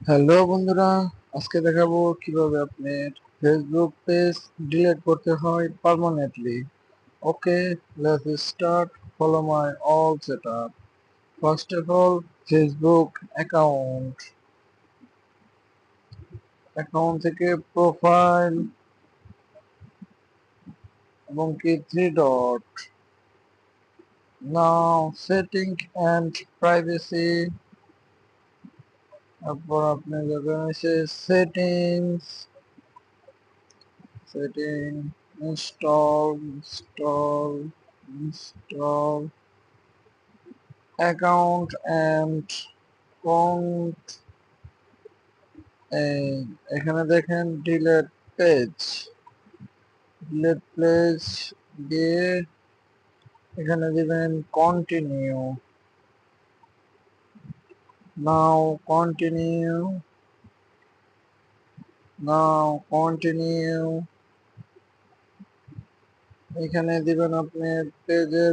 Hello বন্ধুরা, আজকে দেখাবো কিভাবে আপনার ফেসবুক পেজ ডিলিট করতে হয় permanently. Okay, let's start. Follow my all setup. First of all, Facebook account account থেকে প্রোফাইল এবং কি three dot. Now setting and privacy. তারপর আপনি যাবেন এসে settings, install account and count। এখানে দেখেন ডিলেট পেজ দিয়ে এখানে দিবেন কন্টিনিউ। নাও কন্টিনিউ। এখানে দিবেন আপনি পেজের